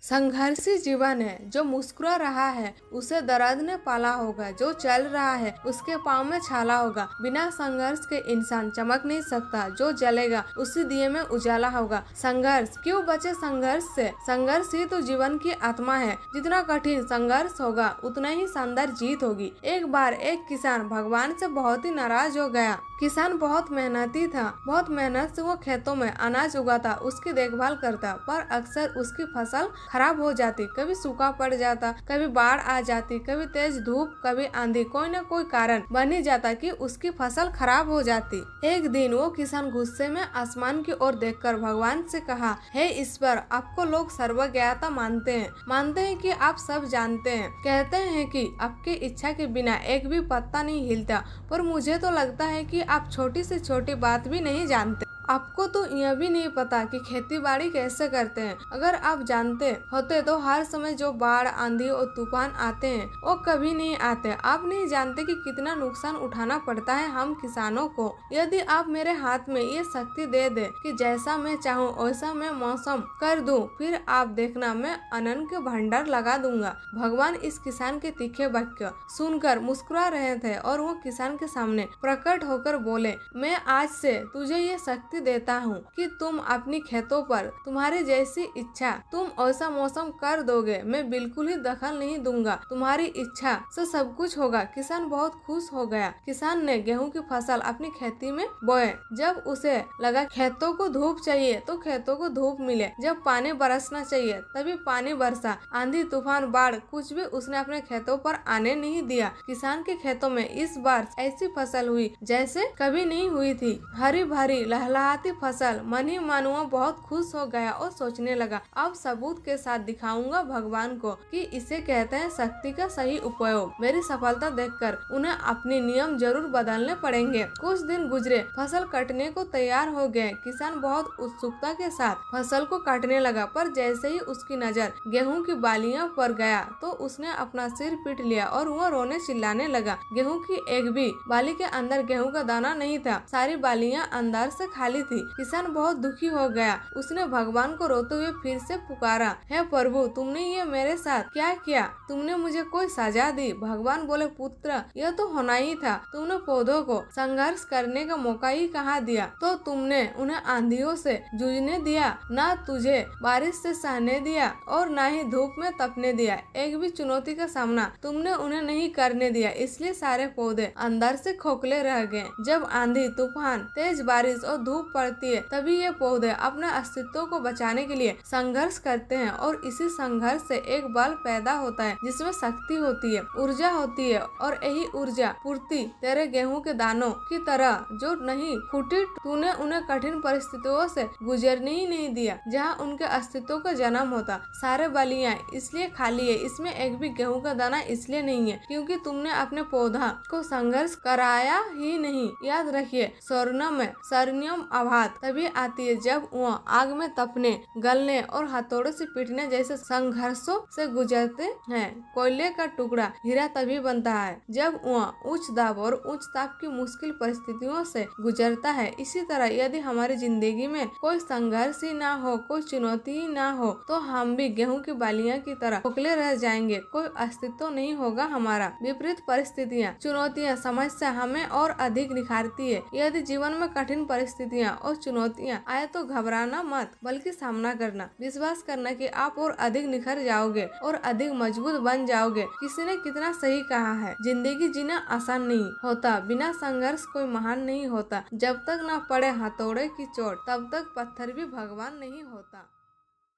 संघर्षी जीवन है। जो मुस्कुरा रहा है उसे दर्द ने पाला होगा, जो चल रहा है उसके पाँव में छाला होगा। बिना संघर्ष के इंसान चमक नहीं सकता, जो जलेगा उसी दिए में उजाला होगा। संघर्ष क्यों बचे संघर्ष से? संघर्ष ही तो जीवन की आत्मा है। जितना कठिन संघर्ष होगा उतना ही शानदार जीत होगी। एक बार एक किसान भगवान से बहुत ही नाराज हो गया। किसान बहुत मेहनती था, बहुत मेहनत से वो खेतों में अनाज उगाता, उसकी देखभाल करता, पर अक्सर उसकी फसल खराब हो जाती। कभी सूखा पड़ जाता, कभी बाढ़ आ जाती, कभी तेज धूप, कभी आंधी, कोई न कोई कारण बन ही जाता कि उसकी फसल खराब हो जाती। एक दिन वो किसान गुस्से में आसमान की ओर देखकर भगवान से कहा, हे ईश्वर, आपको लोग सर्वज्ञता मानते हैं कि आप सब जानते हैं, कहते हैं कि आपकी इच्छा के बिना एक भी पत्ता नहीं हिलता, पर मुझे तो लगता है कि आप छोटी से छोटी बात भी नहीं जानते। आपको तो यह भी नहीं पता कि खेती बाड़ी कैसे करते हैं। अगर आप जानते होते तो हर समय जो बाढ़, आंधी और तूफान आते हैं वो कभी नहीं आते। आप नहीं जानते कि कितना नुकसान उठाना पड़ता है हम किसानों को। यदि आप मेरे हाथ में ये शक्ति दे दे कि जैसा मैं चाहूँ वैसा मैं मौसम कर दूं, फिर आप देखना मैं अनंत के भंडार लगा दूंगा। भगवान इस किसान के तीखे वाक्य सुनकर मुस्कुरा रहे थे और वो किसान के सामने प्रकट होकर बोले, मैं आज से तुझे ये शक्ति देता हूँ कि तुम अपनी खेतों पर तुम्हारी जैसी इच्छा तुम ऐसा मौसम कर दोगे। मैं बिल्कुल ही दखल नहीं दूंगा, तुम्हारी इच्छा से सब कुछ होगा। किसान बहुत खुश हो गया। किसान ने गेहूं की फसल अपनी खेती में बोए। जब उसे लगा खेतों को धूप चाहिए तो खेतों को धूप मिले, जब पानी बरसना चाहिए तभी पानी बरसा। आंधी, तूफान, बाढ़ कुछ भी उसने अपने खेतों पर आने नहीं दिया। किसान के खेतों में इस बार ऐसी फसल हुई जैसे कभी नहीं हुई थी। हरी भरी लहलहाती फसल। मन ही मन वो बहुत खुश हो गया और सोचने लगा, अब सबूत के साथ दिखाऊंगा भगवान को कि इसे कहते हैं शक्ति का सही उपयोग। मेरी सफलता देखकर उन्हें अपने नियम जरूर बदलने पड़ेंगे। कुछ दिन गुजरे, फसल कटने को तैयार हो गए। किसान बहुत उत्सुकता के साथ फसल को काटने लगा, पर जैसे ही उसकी नजर गेहूं की बालियां पर गया तो उसने अपना सिर पीट लिया और वह रोने चिल्लाने लगा। गेहूं की एक भी बाली के अंदर गेहूं का दाना नहीं था, सारी बालियां अंदर से खाली थी। किसान बहुत दुखी हो गया। उसने भगवान को रोते हुए फिर से पुकारा, हे प्रभु, तुमने ये मेरे साथ क्या किया? तुमने मुझे कोई सजा दी? भगवान बोले, पुत्र, यह तो होना ही था। तुमने पौधों को संघर्ष करने का मौका ही कहाँ दिया? तो तुमने उन्हें आंधियों से जूझने दिया, ना तुझे बारिश से सहने दिया और ना ही धूप में तपने दिया। एक भी चुनौती का सामना तुमने उन्हें नहीं करने दिया, इसलिए सारे पौधे अंदर से खोखले रह गए। जब आंधी, तूफान, तेज बारिश और धूप पड़ती है तभी ये पौधे अपने अस्तित्व को बचाने के लिए संघर्ष करते हैं, और इसी संघर्ष से एक बल पैदा होता है जिसमें शक्ति होती है, ऊर्जा होती है, और यही ऊर्जा पूर्ति तेरे गेहूं के दानों की तरह जो नहीं फूटी। तूने उन्हें कठिन परिस्थितियों से गुजरने ही नहीं दिया जहाँ उनके अस्तित्व का जन्म होता। सारे बलियां इसलिए खाली है, इसमें एक भी गेहूं का दाना इसलिए नहीं है क्योंकि तुमने अपने पौधा को संघर्ष कराया ही नहीं। याद रखिए, स्वर्णिम आभात तभी आती है जब वह आग में तपने, गलने और हथौड़े से पीटने जैसे संघर्षों से गुजरते हैं। कोयले का टुकड़ा हीरा तभी बनता है जब वह उच्च दाब और उच्च ताप की मुश्किल परिस्थितियों से गुजरता है। इसी तरह यदि हमारी जिंदगी में कोई संघर्ष ही ना हो, कोई चुनौती ही ना हो, तो हम भी गेहूं की बालियां की तरह खोखले रह जाएंगे। कोई अस्तित्व नहीं होगा हमारा। विपरीत परिस्थितियाँ, चुनौतियाँ, समस्या हमें और अधिक निखारती है। यदि जीवन में कठिन परिस्थितियाँ और चुनौतियाँ आए तो घबराना मत, बल्कि सामना करना। विश्वास करना कि आप और अधिक निखर जाओगे और अधिक मजबूत बन जाओगे। किसी ने कितना सही कहा है, जिंदगी जीना आसान नहीं होता, बिना संघर्ष कोई महान नहीं होता। जब तक न पड़े हथौड़े की चोट तब तक पत्थर भी भगवान नहीं होता।